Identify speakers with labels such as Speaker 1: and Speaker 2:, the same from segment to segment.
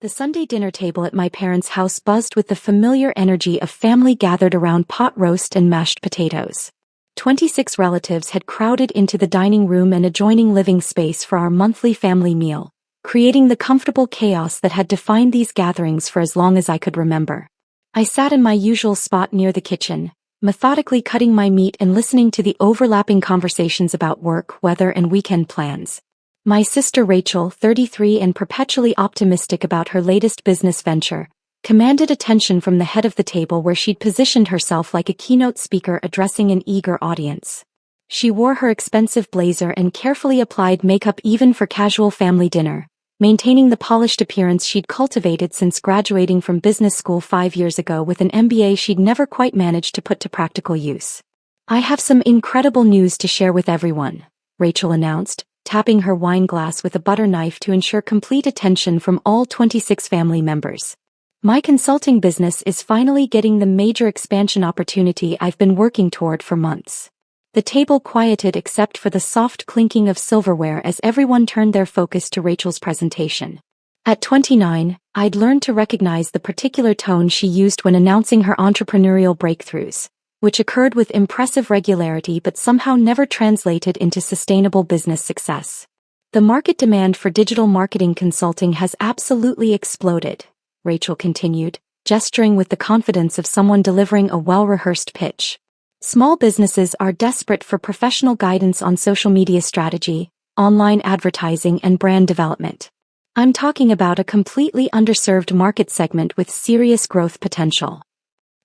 Speaker 1: The Sunday dinner table at my parents' house buzzed with the familiar energy of family gathered around pot roast and mashed potatoes. 26 relatives had crowded into the dining room and adjoining living space for our monthly family meal, creating the comfortable chaos that had defined these gatherings for as long as I could remember. I sat in my usual spot near the kitchen, methodically cutting my meat and listening to the overlapping conversations about work, weather, and weekend plans. My sister Rachel, 33 and perpetually optimistic about her latest business venture, commanded attention from the head of the table where she'd positioned herself like a keynote speaker addressing an eager audience. She wore her expensive blazer and carefully applied makeup even for casual family dinner, maintaining the polished appearance she'd cultivated since graduating from business school 5 years ago with an MBA she'd never quite managed to put to practical use. "I have some incredible news to share with everyone," Rachel announced, tapping her wine glass with a butter knife to ensure complete attention from all 26 family members. "My consulting business is finally getting the major expansion opportunity I've been working toward for months." The table quieted except for the soft clinking of silverware as everyone turned their focus to Rachel's presentation. At 29, I'd learned to recognize the particular tone she used when announcing her entrepreneurial breakthroughs, which occurred with impressive regularity but somehow never translated into sustainable business success. "The market demand for digital marketing consulting has absolutely exploded," Rachel continued, gesturing with the confidence of someone delivering a well-rehearsed pitch. "Small businesses are desperate for professional guidance on social media strategy, online advertising, and brand development. I'm talking about a completely underserved market segment with serious growth potential."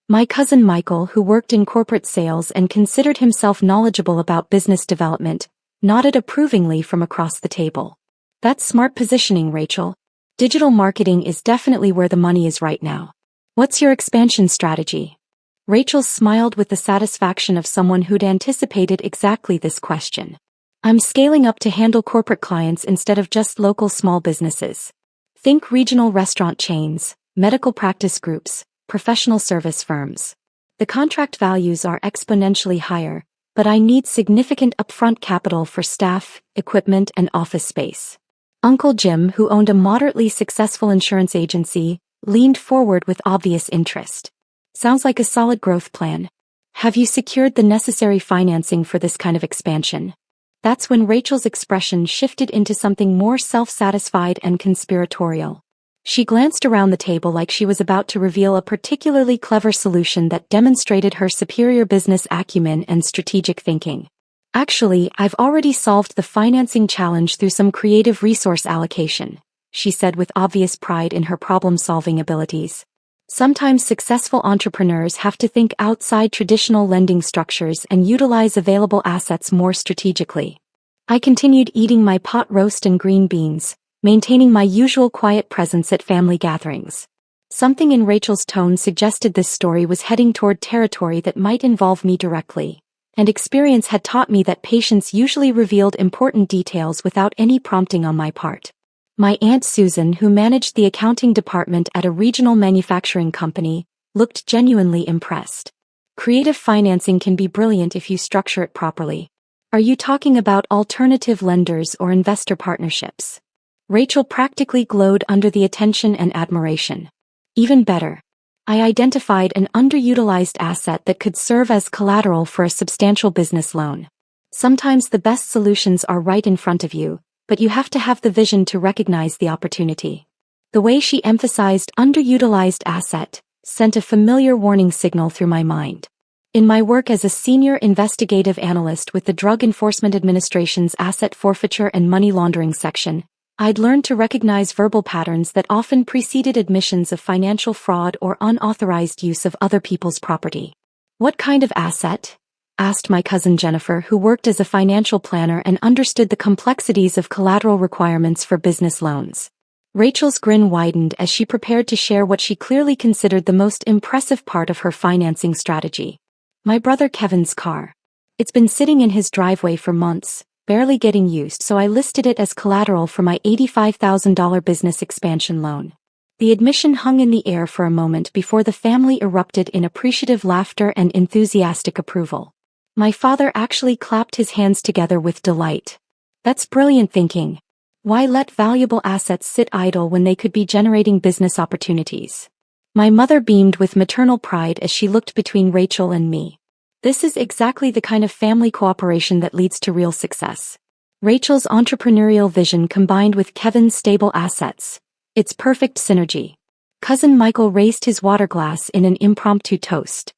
Speaker 1: My cousin Michael, who worked in corporate sales and considered himself knowledgeable about business development, nodded approvingly from across the table. "That's smart positioning, Rachel. Digital marketing is definitely where the money is right now. What's your expansion strategy?" Rachel smiled with the satisfaction of someone who'd anticipated exactly this question. "I'm scaling up to handle corporate clients instead of just local small businesses. Think regional restaurant chains, medical practice groups, professional service firms. The contract values are exponentially higher, but I need significant upfront capital for staff, equipment, and office space." Uncle Jim, who owned a moderately successful insurance agency, leaned forward with obvious interest. "Sounds like a solid growth plan. Have you secured the necessary financing for this kind of expansion?" That's when Rachel's expression shifted into something more self-satisfied and conspiratorial. She glanced around the table like she was about to reveal a particularly clever solution that demonstrated her superior business acumen and strategic thinking. "Actually, I've already solved the financing challenge through some creative resource allocation," she said with obvious pride in her problem-solving abilities. "Sometimes successful entrepreneurs have to think outside traditional lending structures and utilize available assets more strategically." I continued eating my pot roast and green beans, maintaining my usual quiet presence at family gatherings. Something in Rachel's tone suggested this story was heading toward territory that might involve me directly, and experience had taught me that patience usually revealed important details without any prompting on my part. My Aunt Susan, who managed the accounting department at a regional manufacturing company, looked genuinely impressed. "Creative financing can be brilliant if you structure it properly. Are you talking about alternative lenders or investor partnerships?" Rachel practically glowed under the attention and admiration. "Even better. I identified an underutilized asset that could serve as collateral for a substantial business loan. Sometimes the best solutions are right in front of you, but you have to have the vision to recognize the opportunity." The way she emphasized underutilized asset sent a familiar warning signal through my mind. In my work as a senior investigative analyst with the Drug Enforcement Administration's Asset Forfeiture and Money Laundering section, I'd learned to recognize verbal patterns that often preceded admissions of financial fraud or unauthorized use of other people's property. "What kind of asset?" asked my cousin Jennifer, who worked as a financial planner and understood the complexities of collateral requirements for business loans. Rachel's grin widened as she prepared to share what she clearly considered the most impressive part of her financing strategy. "My brother Kevin's car. It's been sitting in his driveway for months, barely getting used, so I listed it as collateral for my $85,000 business expansion loan." The admission hung in the air for a moment before the family erupted in appreciative laughter and enthusiastic approval. My father actually clapped his hands together with delight. "That's brilliant thinking. Why let valuable assets sit idle when they could be generating business opportunities? My mother beamed with maternal pride as she looked between Rachel and me. This is exactly the kind of family cooperation that leads to real success. Rachel's entrepreneurial vision combined with Kevin's stable assets. It's perfect synergy. Cousin Michael raised his water glass in an impromptu toast.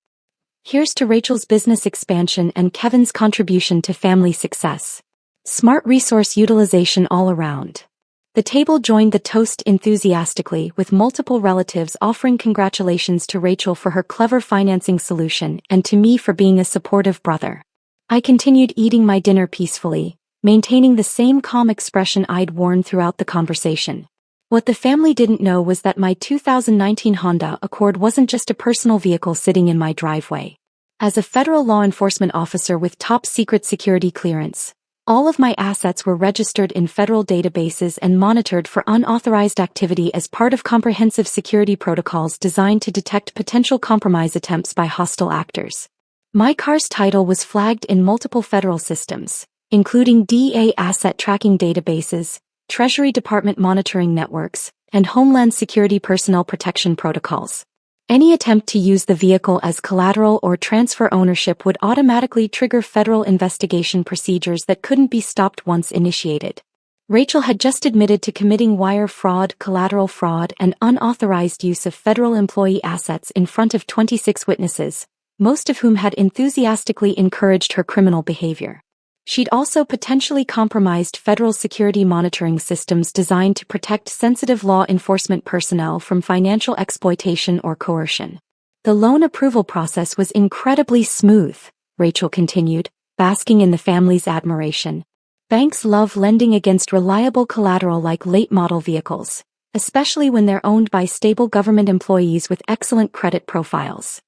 Speaker 1: Here's to Rachel's business expansion and Kevin's contribution to family success. Smart resource utilization all around. The table joined the toast enthusiastically, with multiple relatives offering congratulations to Rachel for her clever financing solution and to me for being a supportive brother. I continued eating my dinner peacefully, maintaining the same calm expression I'd worn throughout the conversation. What the family didn't know was that my 2019 Honda Accord wasn't just a personal vehicle sitting in my driveway. As a federal law enforcement officer with top-secret security clearance, all of my assets were registered in federal databases and monitored for unauthorized activity as part of comprehensive security protocols designed to detect potential compromise attempts by hostile actors. My car's title was flagged in multiple federal systems, including DEA asset tracking databases, Treasury Department monitoring networks, and Homeland Security personnel protection protocols. Any attempt to use the vehicle as collateral or transfer ownership would automatically trigger federal investigation procedures that couldn't be stopped once initiated. Rachel had just admitted to committing wire fraud, collateral fraud, and unauthorized use of federal employee assets in front of 26 witnesses, most of whom had enthusiastically encouraged her criminal behavior. She'd also potentially compromised federal security monitoring systems designed to protect sensitive law enforcement personnel from financial exploitation or coercion. The loan approval process was incredibly smooth, Rachel continued, basking in the family's admiration. Banks love lending against reliable collateral like late-model vehicles, especially when they're owned by stable government employees with excellent credit profiles.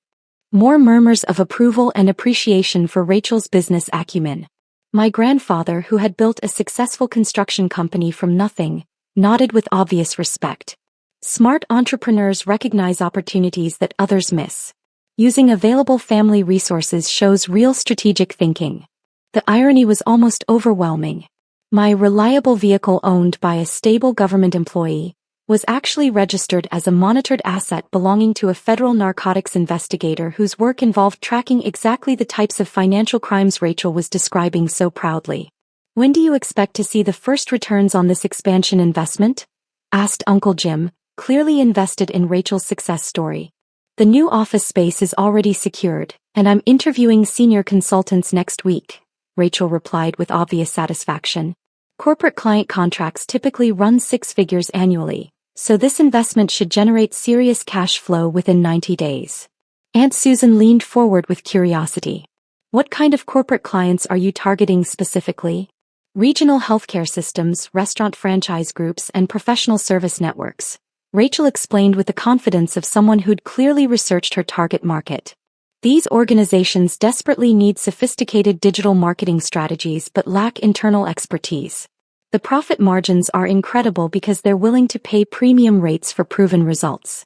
Speaker 1: More murmurs of approval and appreciation for Rachel's business acumen. My grandfather, who had built a successful construction company from nothing, nodded with obvious respect. Smart entrepreneurs recognize opportunities that others miss. Using available family resources shows real strategic thinking. The irony was almost overwhelming. My reliable vehicle, owned by a stable government employee, was actually registered as a monitored asset belonging to a federal narcotics investigator whose work involved tracking exactly the types of financial crimes Rachel was describing so proudly. "When do you expect to see the first returns on this expansion investment?" asked Uncle Jim, clearly invested in Rachel's success story. "The new office space is already secured, and I'm interviewing senior consultants next week," Rachel replied with obvious satisfaction. "Corporate client contracts typically run 6 figures annually, so this investment should generate serious cash flow within 90 days. Aunt Susan leaned forward with curiosity. "What kind of corporate clients are you targeting specifically?" "Regional healthcare systems, restaurant franchise groups, and professional service networks," Rachel explained with the confidence of someone who'd clearly researched her target market. "These organizations desperately need sophisticated digital marketing strategies but lack internal expertise. The profit margins are incredible because they're willing to pay premium rates for proven results."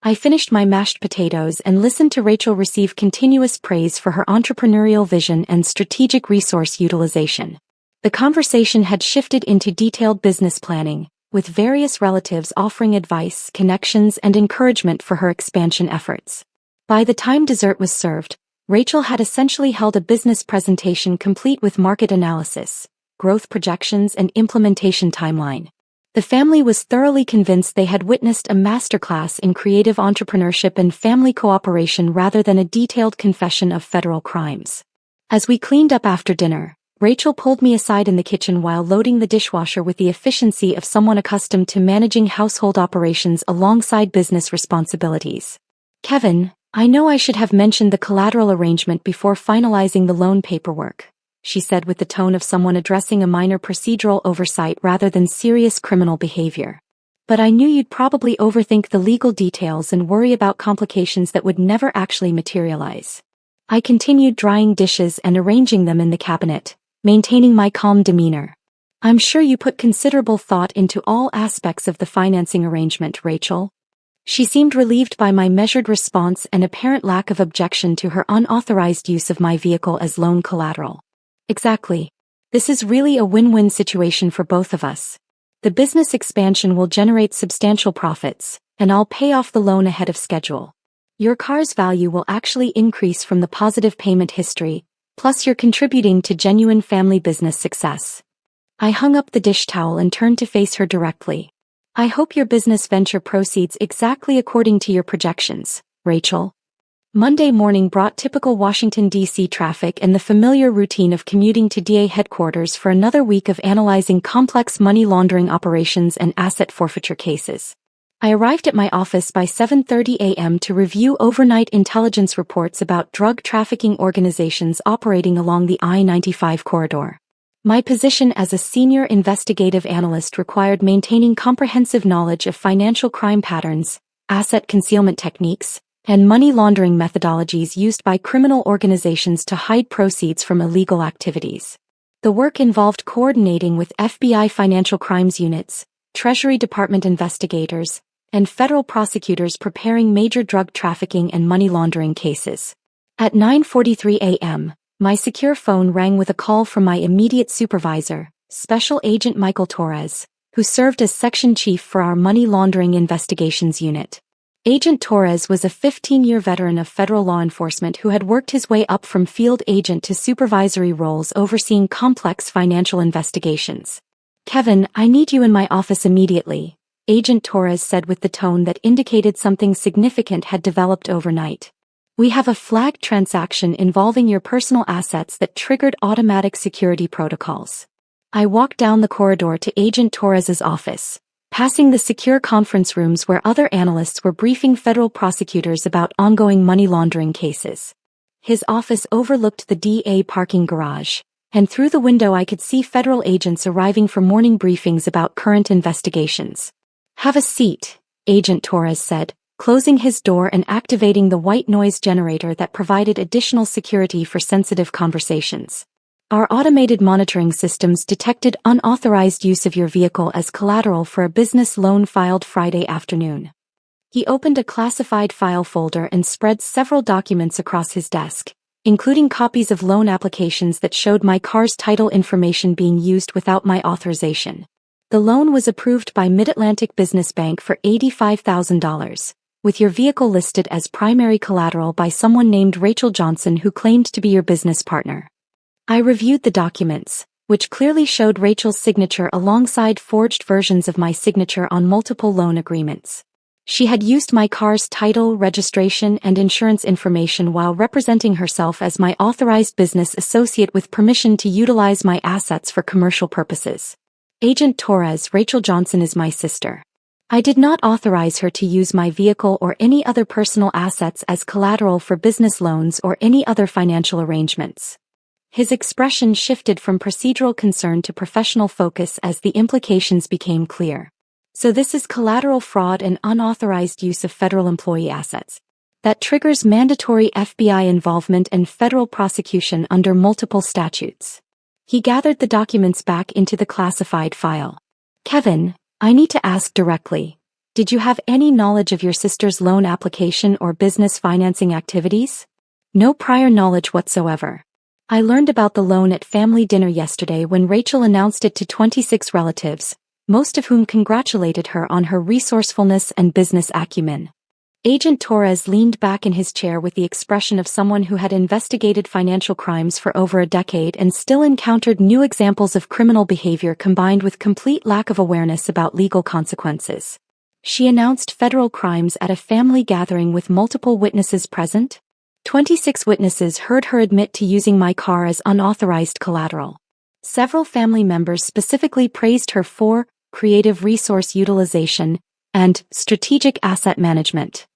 Speaker 1: I finished my mashed potatoes and listened to Rachel receive continuous praise for her entrepreneurial vision and strategic resource utilization. The conversation had shifted into detailed business planning, with various relatives offering advice, connections, and encouragement for her expansion efforts. By the time dessert was served, Rachel had essentially held a business presentation complete with market analysis, growth projections, and implementation timeline. The family was thoroughly convinced they had witnessed a masterclass in creative entrepreneurship and family cooperation rather than a detailed confession of federal crimes. As we cleaned up after dinner, Rachel pulled me aside in the kitchen while loading the dishwasher with the efficiency of someone accustomed to managing household operations alongside business responsibilities. "Kevin, I know I should have mentioned the collateral arrangement before finalizing the loan paperwork," she said with the tone of someone addressing a minor procedural oversight rather than serious criminal behavior. "But I knew you'd probably overthink the legal details and worry about complications that would never actually materialize." I continued drying dishes and arranging them in the cabinet, maintaining my calm demeanor. "I'm sure you put considerable thought into all aspects of the financing arrangement, Rachel." She seemed relieved by my measured response and apparent lack of objection to her unauthorized use of my vehicle as loan collateral. "Exactly. This is really a win-win situation for both of us. The business expansion will generate substantial profits, and I'll pay off the loan ahead of schedule. Your car's value will actually increase from the positive payment history, plus you're contributing to genuine family business success. I hung up the dish towel and turned to face her directly. I hope your business venture proceeds exactly according to your projections, Rachel. Monday morning brought typical Washington, D.C. traffic and the familiar routine of commuting to DA headquarters for another week of analyzing complex money laundering operations and asset forfeiture cases. I arrived at my office by 7:30 a.m. to review overnight intelligence reports about drug trafficking organizations operating along the I-95 corridor. My position as a senior investigative analyst required maintaining comprehensive knowledge of financial crime patterns, asset concealment techniques, and money laundering methodologies used by criminal organizations to hide proceeds from illegal activities. The work involved coordinating with FBI financial crimes units, Treasury Department investigators, and federal prosecutors preparing major drug trafficking and money laundering cases. At 9:43 a.m., my secure phone rang with a call from my immediate supervisor, Special Agent Michael Torres, who served as Section Chief for our Money Laundering Investigations Unit. Agent Torres was a 15-year veteran of federal law enforcement who had worked his way up from field agent to supervisory roles overseeing complex financial investigations. "Kevin, I need you in my office immediately," Agent Torres said with the tone that indicated something significant had developed overnight. "We have a flagged transaction involving your personal assets that triggered automatic security protocols." I walked down the corridor to Agent Torres's office, passing the secure conference rooms where other analysts were briefing federal prosecutors about ongoing money laundering cases. His office overlooked the DA parking garage, and through the window I could see federal agents arriving for morning briefings about current investigations. "Have a seat," Agent Torres said, closing his door and activating the white noise generator that provided additional security for sensitive conversations. "Our automated monitoring systems detected unauthorized use of your vehicle as collateral for a business loan filed Friday afternoon." He opened a classified file folder and spread several documents across his desk, including copies of loan applications that showed my car's title information being used without my authorization. The loan was approved by Mid-Atlantic Business Bank for $85,000, with your vehicle listed as primary collateral by someone named Rachel Johnson who claimed to be your business partner. I reviewed the documents, which clearly showed Rachel's signature alongside forged versions of my signature on multiple loan agreements. She had used my car's title, registration, and insurance information while representing herself as my authorized business associate with permission to utilize my assets for commercial purposes. "Agent Torres, Rachel Johnson is my sister. I did not authorize her to use my vehicle or any other personal assets as collateral for business loans or any other financial arrangements." His expression shifted from procedural concern to professional focus as the implications became clear. "So this is collateral fraud and unauthorized use of federal employee assets. That triggers mandatory FBI involvement and federal prosecution under multiple statutes." He gathered the documents back into the classified file. "Kevin, I need to ask directly. Did you have any knowledge of your sister's loan application or business financing activities?" "No prior knowledge whatsoever. I learned about the loan at family dinner yesterday when Rachel announced it to 26 relatives, most of whom congratulated her on her resourcefulness and business acumen." Agent Torres leaned back in his chair with the expression of someone who had investigated financial crimes for over a decade and still encountered new examples of criminal behavior combined with complete lack of awareness about legal consequences. "She announced federal crimes at a family gathering with multiple witnesses present? 26 witnesses heard her admit to using my car as unauthorized collateral. Several family members specifically praised her for creative resource utilization and strategic asset management."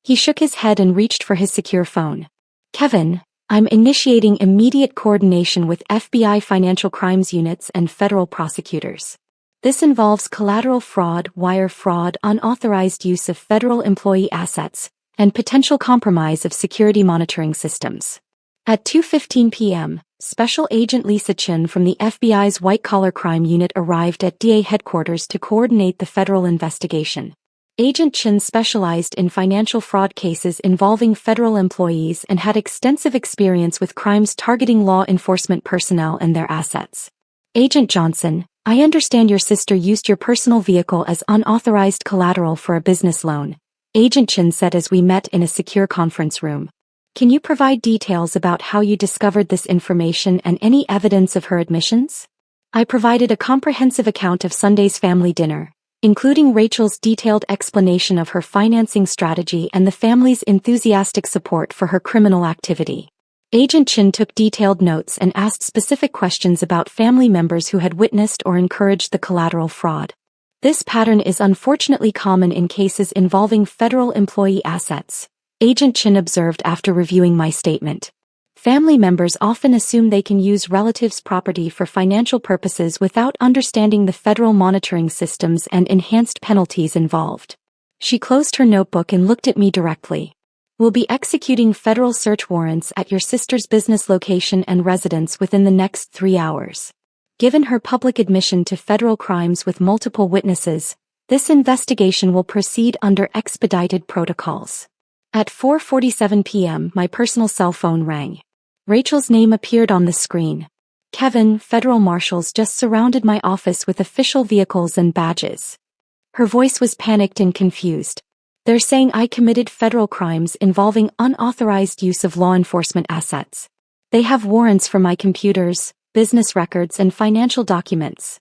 Speaker 1: He shook his head and reached for his secure phone. "Kevin, I'm initiating immediate coordination with FBI financial crimes units and federal prosecutors. This involves collateral fraud, wire fraud, unauthorized use of federal employee assets, and potential compromise of security monitoring systems." At 2:15 p.m., Special Agent Lisa Chin from the FBI's white-collar crime unit arrived at DA headquarters to coordinate the federal investigation. Agent Chin specialized in financial fraud cases involving federal employees and had extensive experience with crimes targeting law enforcement personnel and their assets. "Agent Johnson, I understand your sister used your personal vehicle as unauthorized collateral for a business loan, Agent Chin said as we met in a secure conference room. Can you provide details about how you discovered this information and any evidence of her admissions? I provided a comprehensive account of Sunday's family dinner, including Rachel's detailed explanation of her financing strategy and the family's enthusiastic support for her criminal activity. Agent Chin took detailed notes and asked specific questions about family members who had witnessed or encouraged the collateral fraud. This pattern is unfortunately common in cases involving federal employee assets, Agent Chin observed after reviewing my statement. Family members often assume they can use relatives' property for financial purposes without understanding the federal monitoring systems and enhanced penalties involved. She closed her notebook and looked at me directly. We'll be executing federal search warrants at your sister's business location and residence within the next 3 hours. Given her public admission to federal crimes with multiple witnesses, this investigation will proceed under expedited protocols. At 4:47 p.m., my personal cell phone rang. Rachel's name appeared on the screen. Kevin, federal marshals just surrounded my office with official vehicles and badges. Her voice was panicked and confused. They're saying I committed federal crimes involving unauthorized use of law enforcement assets. They have warrants for my computers, business records, and financial documents.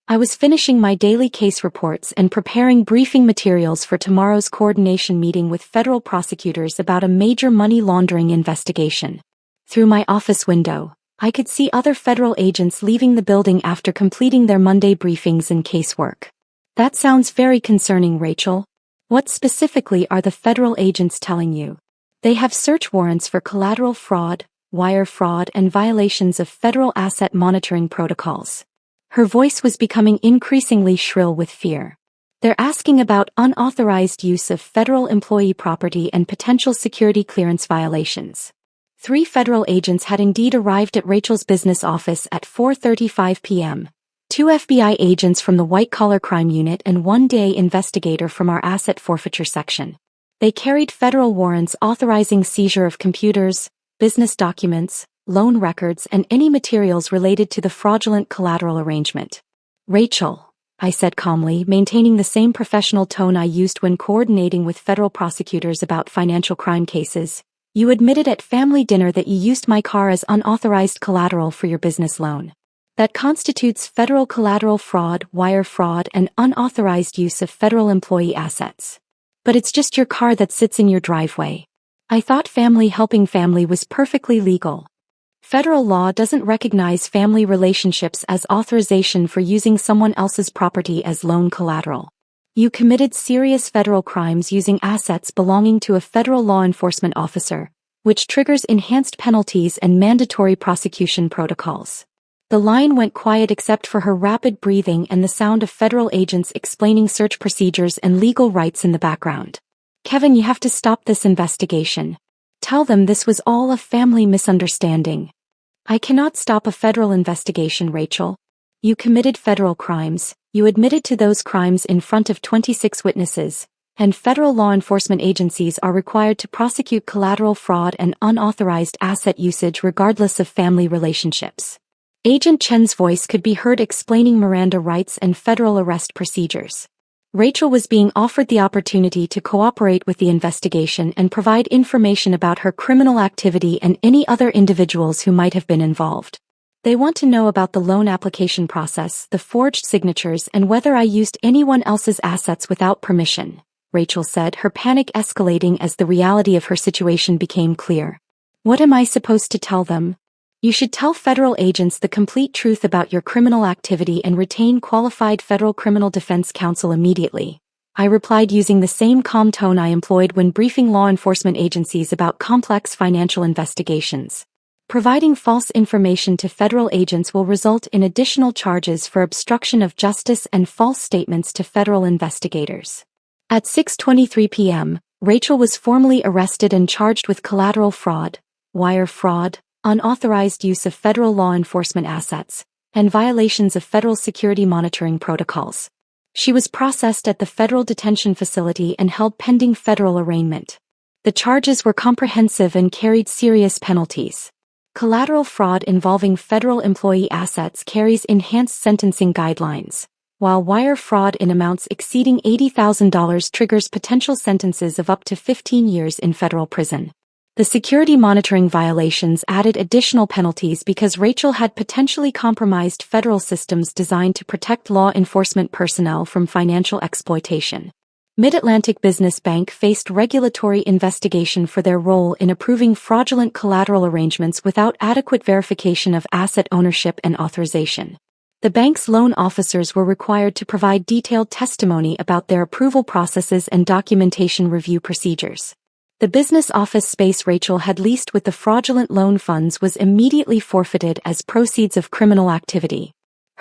Speaker 1: I was finishing my daily case reports and preparing briefing materials for tomorrow's coordination meeting with federal prosecutors about a major money laundering investigation. Through my office window, I could see other federal agents leaving the building after completing their Monday briefings and casework. That sounds very concerning, Rachel. What specifically are the federal agents telling you? They have search warrants for collateral fraud, wire fraud, and violations of federal asset monitoring protocols. Her voice was becoming increasingly shrill with fear. They're asking about unauthorized use of federal employee property and potential security clearance violations. 3 federal agents had indeed arrived at Rachel's business office at 4:35 p.m. 2 FBI agents from the white-collar crime unit and 1 DA investigator from our asset forfeiture section. They carried federal warrants authorizing seizure of computers, business documents, loan records, and any materials related to the fraudulent collateral arrangement. Rachel, I said calmly, maintaining the same professional tone I used when coordinating with federal prosecutors about financial crime cases, you admitted at family dinner that you used my car as unauthorized collateral for your business loan. That constitutes federal collateral fraud, wire fraud, and unauthorized use of federal employee assets. But it's just your car that sits in your driveway. I thought family helping family was perfectly legal. Federal law doesn't recognize family relationships as authorization for using someone else's property as loan collateral. You committed serious federal crimes using assets belonging to a federal law enforcement officer, which triggers enhanced penalties and mandatory prosecution protocols. The line went quiet except for her rapid breathing and the sound of federal agents explaining search procedures and legal rights in the background. Kevin, you have to stop this investigation. Tell them this was all a family misunderstanding. I cannot stop a federal investigation, Rachel. You committed federal crimes, you admitted to those crimes in front of 26 witnesses, and federal law enforcement agencies are required to prosecute collateral fraud and unauthorized asset usage regardless of family relationships. Agent Chen's voice could be heard explaining Miranda rights and federal arrest procedures. Rachel was being offered the opportunity to cooperate with the investigation and provide information about her criminal activity and any other individuals who might have been involved. They want to know about the loan application process, the forged signatures, and whether I used anyone else's assets without permission, Rachel said, her panic escalating as the reality of her situation became clear. What am I supposed to tell them? You should tell federal agents the complete truth about your criminal activity and retain qualified federal criminal defense counsel immediately, I replied using the same calm tone I employed when briefing law enforcement agencies about complex financial investigations. Providing false information to federal agents will result in additional charges for obstruction of justice and false statements to federal investigators. At 6:23 p.m., Rachel was formally arrested and charged with collateral fraud, wire fraud, unauthorized use of federal law enforcement assets, and violations of federal security monitoring protocols. She was processed at the federal detention facility and held pending federal arraignment. The charges were comprehensive and carried serious penalties. Collateral fraud involving federal employee assets carries enhanced sentencing guidelines, while wire fraud in amounts exceeding $80,000 triggers potential sentences of up to 15 years in federal prison. The security monitoring violations added additional penalties because Rachel had potentially compromised federal systems designed to protect law enforcement personnel from financial exploitation. Mid-Atlantic Business Bank faced regulatory investigation for their role in approving fraudulent collateral arrangements without adequate verification of asset ownership and authorization. The bank's loan officers were required to provide detailed testimony about their approval processes and documentation review procedures. The business office space Rachel had leased with the fraudulent loan funds was immediately forfeited as proceeds of criminal activity.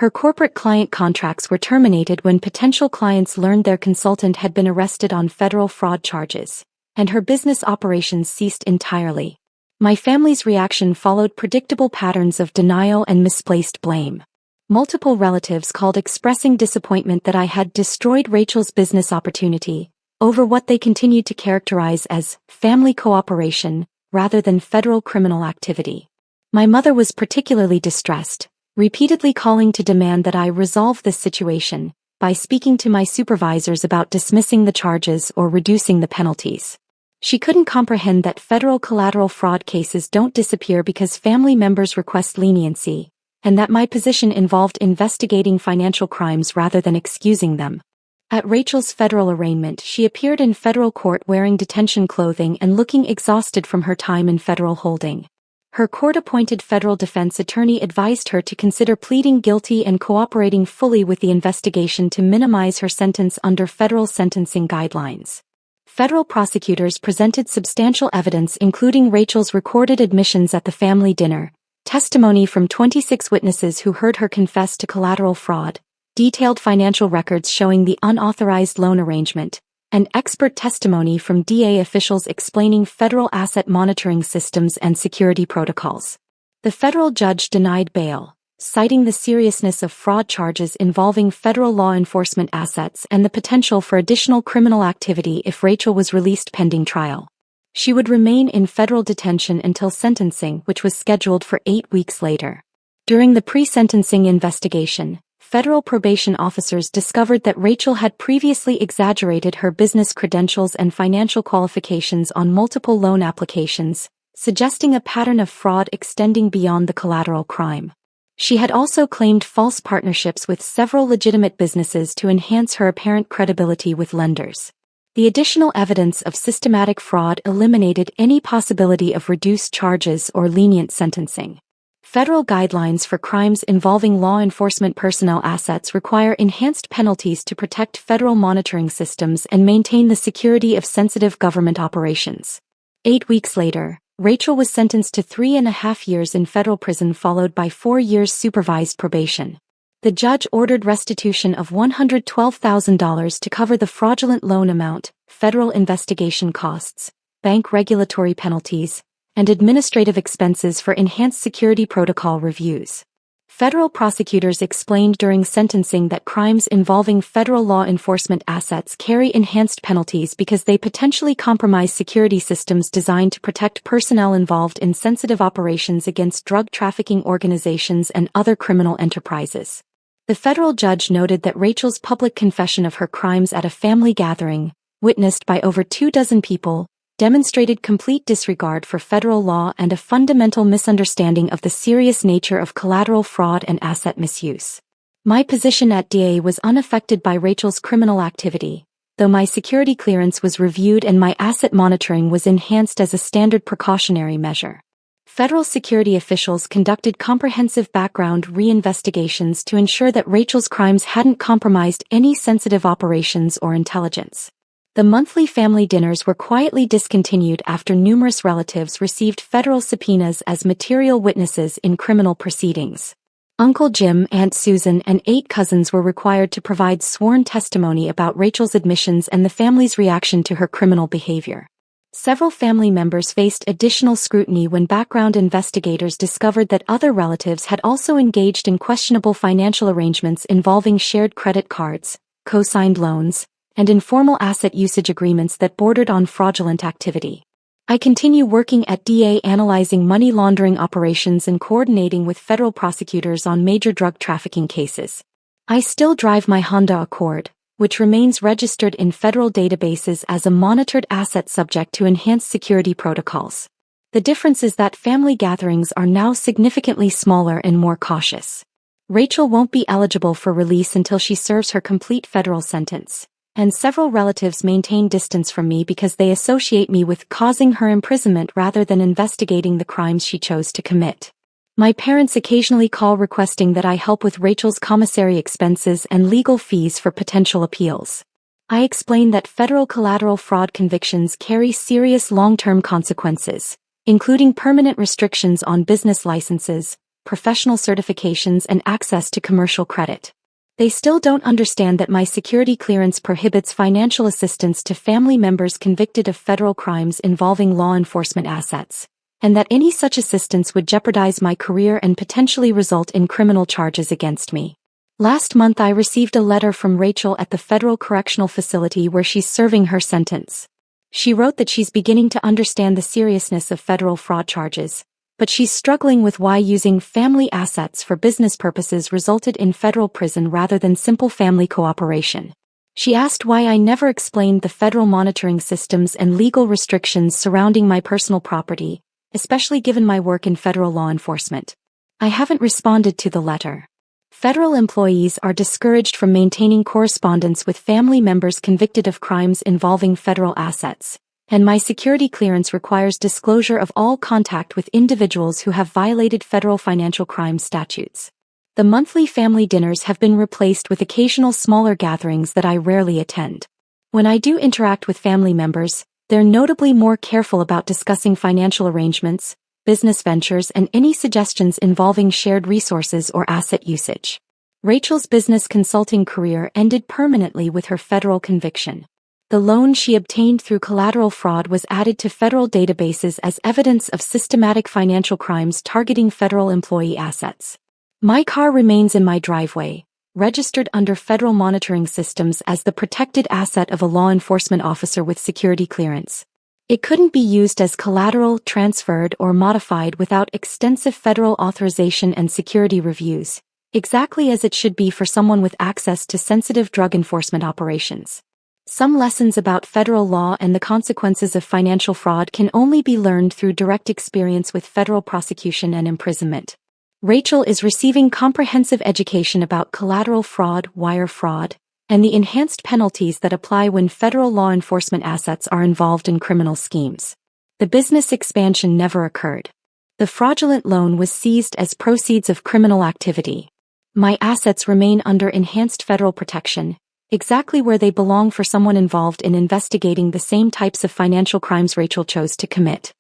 Speaker 1: Her corporate client contracts were terminated when potential clients learned their consultant had been arrested on federal fraud charges, and her business operations ceased entirely. My family's reaction followed predictable patterns of denial and misplaced blame. Multiple relatives called expressing disappointment that I had destroyed Rachel's business opportunity over what they continued to characterize as family cooperation rather than federal criminal activity. My mother was particularly distressed, repeatedly calling to demand that I resolve this situation by speaking to my supervisors about dismissing the charges or reducing the penalties. She couldn't comprehend that federal collateral fraud cases don't disappear because family members request leniency, and that my position involved investigating financial crimes rather than excusing them. At Rachel's federal arraignment, she appeared in federal court wearing detention clothing and looking exhausted from her time in federal holding. Her court-appointed federal defense attorney advised her to consider pleading guilty and cooperating fully with the investigation to minimize her sentence under federal sentencing guidelines. Federal prosecutors presented substantial evidence including Rachel's recorded admissions at the family dinner, testimony from 26 witnesses who heard her confess to collateral fraud, detailed financial records showing the unauthorized loan arrangement, and expert testimony from DA officials explaining federal asset monitoring systems and security protocols. The federal judge denied bail, citing the seriousness of fraud charges involving federal law enforcement assets and the potential for additional criminal activity if Rachel was released pending trial. She would remain in federal detention until sentencing, which was scheduled for 8 weeks later. During the pre-sentencing investigation, federal probation officers discovered that Rachel had previously exaggerated her business credentials and financial qualifications on multiple loan applications, suggesting a pattern of fraud extending beyond the collateral crime. She had also claimed false partnerships with several legitimate businesses to enhance her apparent credibility with lenders. The additional evidence of systematic fraud eliminated any possibility of reduced charges or lenient sentencing. Federal guidelines for crimes involving law enforcement personnel assets require enhanced penalties to protect federal monitoring systems and maintain the security of sensitive government operations. 8 weeks later, Rachel was sentenced to 3.5 years in federal prison followed by 4 years supervised probation. The judge ordered restitution of $112,000 to cover the fraudulent loan amount, federal investigation costs, bank regulatory penalties, and administrative expenses for enhanced security protocol reviews. Federal prosecutors explained during sentencing that crimes involving federal law enforcement assets carry enhanced penalties because they potentially compromise security systems designed to protect personnel involved in sensitive operations against drug trafficking organizations and other criminal enterprises. The federal judge noted that Rachel's public confession of her crimes at a family gathering, witnessed by over 24 people, demonstrated complete disregard for federal law and a fundamental misunderstanding of the serious nature of collateral fraud and asset misuse. My position at DA was unaffected by Rachel's criminal activity, though my security clearance was reviewed and my asset monitoring was enhanced as a standard precautionary measure. Federal security officials conducted comprehensive background reinvestigations to ensure that Rachel's crimes hadn't compromised any sensitive operations or intelligence. The monthly family dinners were quietly discontinued after numerous relatives received federal subpoenas as material witnesses in criminal proceedings. Uncle Jim, Aunt Susan, and 8 cousins were required to provide sworn testimony about Rachel's admissions and the family's reaction to her criminal behavior. Several family members faced additional scrutiny when background investigators discovered that other relatives had also engaged in questionable financial arrangements involving shared credit cards, co-signed loans, and informal asset usage agreements that bordered on fraudulent activity. I continue working at DA analyzing money laundering operations and coordinating with federal prosecutors on major drug trafficking cases. I still drive my Honda Accord, which remains registered in federal databases as a monitored asset subject to enhanced security protocols. The difference is that family gatherings are now significantly smaller and more cautious. Rachel won't be eligible for release until she serves her complete federal sentence, and several relatives maintain distance from me because they associate me with causing her imprisonment rather than investigating the crimes she chose to commit. My parents occasionally call requesting that I help with Rachel's commissary expenses and legal fees for potential appeals. I explain that federal collateral fraud convictions carry serious long-term consequences, including permanent restrictions on business licenses, professional certifications, and access to commercial credit. They still don't understand that my security clearance prohibits financial assistance to family members convicted of federal crimes involving law enforcement assets, and that any such assistance would jeopardize my career and potentially result in criminal charges against me. Last month I received a letter from Rachel at the federal correctional facility where she's serving her sentence. She wrote that she's beginning to understand the seriousness of federal fraud charges, but she's struggling with why using family assets for business purposes resulted in federal prison rather than simple family cooperation. She asked why I never explained the federal monitoring systems and legal restrictions surrounding my personal property, especially given my work in federal law enforcement. I haven't responded to the letter. Federal employees are discouraged from maintaining correspondence with family members convicted of crimes involving federal assets, and my security clearance requires disclosure of all contact with individuals who have violated federal financial crime statutes. The monthly family dinners have been replaced with occasional smaller gatherings that I rarely attend. When I do interact with family members, they're notably more careful about discussing financial arrangements, business ventures, and any suggestions involving shared resources or asset usage. Rachel's business consulting career ended permanently with her federal conviction. The loan she obtained through collateral fraud was added to federal databases as evidence of systematic financial crimes targeting federal employee assets. My car remains in my driveway, registered under federal monitoring systems as the protected asset of a law enforcement officer with security clearance. It couldn't be used as collateral, transferred, or modified without extensive federal authorization and security reviews, exactly as it should be for someone with access to sensitive drug enforcement operations. Some lessons about federal law and the consequences of financial fraud can only be learned through direct experience with federal prosecution and imprisonment. Rachel is receiving comprehensive education about collateral fraud, wire fraud, and the enhanced penalties that apply when federal law enforcement assets are involved in criminal schemes. The business expansion never occurred. The fraudulent loan was seized as proceeds of criminal activity. My assets remain under enhanced federal protection, exactly where they belong for someone involved in investigating the same types of financial crimes Rachel chose to commit.